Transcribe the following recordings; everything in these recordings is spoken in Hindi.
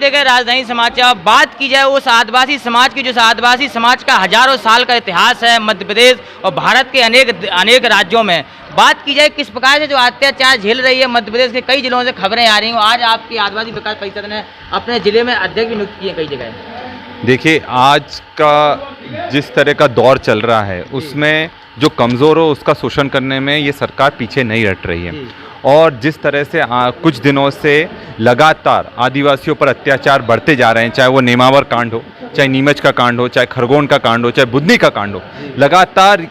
देखें राजधानी समाचार, बात की जाए उस आदिवासी समाज की, जो आदिवासी समाज का हजारों साल का इतिहास है मध्य प्रदेश और भारत के अनेक राज्यों में। बात की जाए किस प्रकार से जो अत्याचार झेल रही है मध्य प्रदेश के कई जिलों से खबरें आ रही हैं। आज आपकी आदिवासी विकास परिषद ने अपने जिले में अध्यक्ष भी नियुक्त किए कई जगह। देखिए, आज का जिस तरह का दौर चल रहा है उसमें जो कमज़ोर हो उसका शोषण करने में ये सरकार पीछे नहीं हट रही है। और जिस तरह से कुछ दिनों से लगातार आदिवासियों पर अत्याचार बढ़ते जा रहे हैं, चाहे वो नेमावर कांड हो, चाहे नीमच का कांड हो, चाहे खरगोन का कांड हो, चाहे बुधनी का कांड हो, लगातार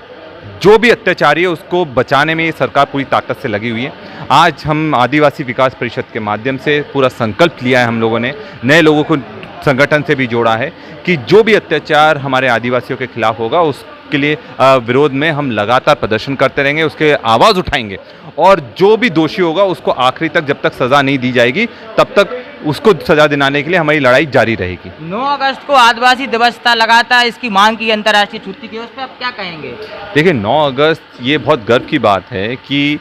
जो भी अत्याचारी है उसको बचाने में ये सरकार पूरी ताकत से लगी हुई है। आज हम आदिवासी विकास परिषद के माध्यम से पूरा संकल्प लिया है, हम लोगों ने नए लोगों को संगठन से भी जोड़ा है कि जो भी अत्याचार हमारे आदिवासियों के खिलाफ होगा उसके लिए विरोध में हम लगातार प्रदर्शन करते रहेंगे, उसके आवाज़ उठाएंगे और जो भी दोषी होगा उसको आखिरी तक, जब तक सज़ा नहीं दी जाएगी तब तक उसको सज़ा दिलाने के लिए हमारी लड़ाई जारी रहेगी। 9 अगस्त को आदिवासी दिवस था, लगातार इसकी मांग की अंतर्राष्ट्रीय छुट्टी की, उस पर आप क्या कहेंगे? देखिए, 9 अगस्त ये बहुत गर्व की बात है कि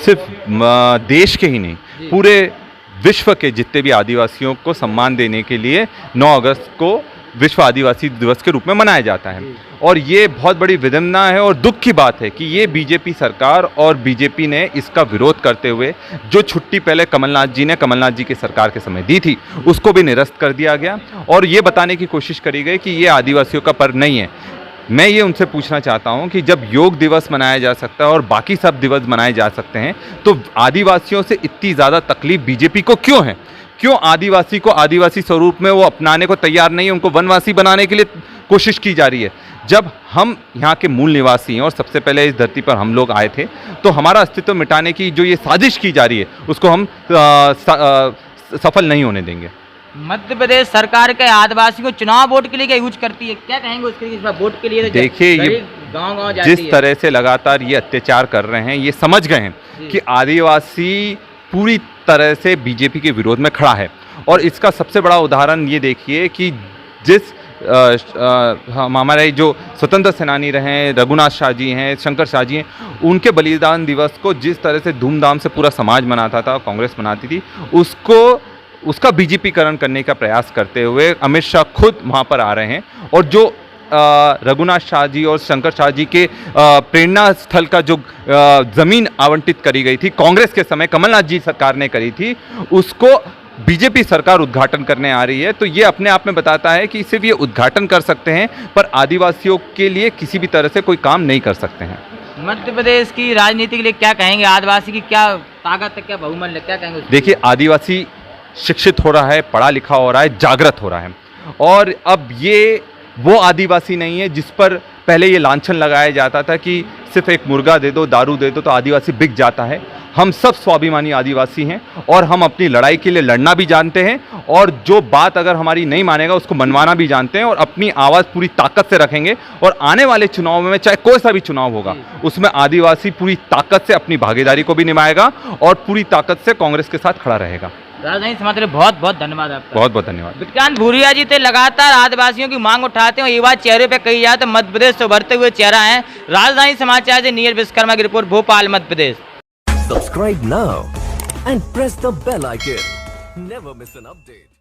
सिर्फ देश के ही नहीं पूरे विश्व के जितने भी आदिवासियों को सम्मान देने के लिए 9 अगस्त को विश्व आदिवासी दिवस के रूप में मनाया जाता है। और ये बहुत बड़ी विडंबना है और दुख की बात है कि ये बीजेपी सरकार और बीजेपी ने इसका विरोध करते हुए जो छुट्टी पहले कमलनाथ जी की सरकार के समय दी थी उसको भी निरस्त कर दिया गया और ये बताने की कोशिश करी गई कि ये आदिवासियों का पर्व नहीं है। मैं ये उनसे पूछना चाहता हूँ कि जब योग दिवस मनाया जा सकता है और बाकी सब दिवस मनाए जा सकते हैं तो आदिवासियों से इतनी ज़्यादा तकलीफ बीजेपी को क्यों है? क्यों आदिवासी को आदिवासी स्वरूप में वो अपनाने को तैयार नहीं है? उनको वनवासी बनाने के लिए कोशिश की जा रही है। जब हम यहाँ के मूल निवासी हैं और सबसे पहले इस धरती पर हम लोग आए थे तो हमारा अस्तित्व मिटाने की जो ये साजिश की जा रही है उसको हम सफल नहीं होने देंगे। मध्य प्रदेश सरकार के आदिवासी को चुनाव वोट के लिए क्या यूज करती है, क्या कहेंगे उसके लिए? वोट के लिए देखिए, ये गाँव जिस तरह से लगातार ये अत्याचार कर रहे हैं, ये समझ गए हैं कि आदिवासी पूरी तरह से बीजेपी के विरोध में खड़ा है। और इसका सबसे बड़ा उदाहरण ये देखिए कि जिस हमारे जो स्वतंत्र सेनानी रहे रघुनाथ शाह जी हैं, शंकर शाह जी हैं, उनके बलिदान दिवस को जिस तरह से धूमधाम से पूरा समाज मनाता था, कांग्रेस मनाती थी, उसका बीजेपीकरण करने का प्रयास करते हुए अमित शाह खुद वहाँ पर आ रहे हैं। और जो रघुनाथ शाह जी और शंकर शाह जी के प्रेरणा स्थल का जो ज़मीन आवंटित करी गई थी कांग्रेस के समय, कमलनाथ जी सरकार ने करी थी, उसको बीजेपी सरकार उद्घाटन करने आ रही है। तो ये अपने आप में बताता है कि सिर्फ ये उद्घाटन कर सकते हैं पर आदिवासियों के लिए किसी भी तरह से कोई काम नहीं कर सकते हैं। मध्य प्रदेश की राजनीति के लिए क्या कहेंगे? आदिवासी की क्या ताकत है, क्या बहुमूल्य, क्या कहेंगे? देखिए, आदिवासी शिक्षित हो रहा है, पढ़ा लिखा हो रहा है, जागृत हो रहा है और अब ये वो आदिवासी नहीं है जिस पर पहले ये लांछन लगाया जाता था कि सिर्फ एक मुर्गा दे दो, दारू दे दो तो आदिवासी बिक जाता है। हम सब स्वाभिमानी आदिवासी हैं और हम अपनी लड़ाई के लिए लड़ना भी जानते हैं और जो बात अगर हमारी नहीं मानेगा उसको मनवाना भी जानते हैं और अपनी आवाज़ पूरी ताकत से रखेंगे। और आने वाले चुनाव में चाहे कोई सा भी चुनाव होगा उसमें आदिवासी पूरी ताकत से अपनी भागीदारी को भी निभाएगा और पूरी ताकत से कांग्रेस के साथ खड़ा रहेगा। राजधानी समाचार बहुत बहुत धन्यवाद आपका। बहुत बहुत धन्यवाद। विक्रांत भूरिया जी थे, लगातार आदिवासियों की मांग उठाते हैं। ये बात चेहरे पे कही जाए तो मध्य प्रदेश से उभरते हुए चेहरा है। राजधानी समाचार से नीरज विश्वकर्मा की report, Bhopal, Madhya Pradesh. Subscribe now and press the bell icon. Never miss an update.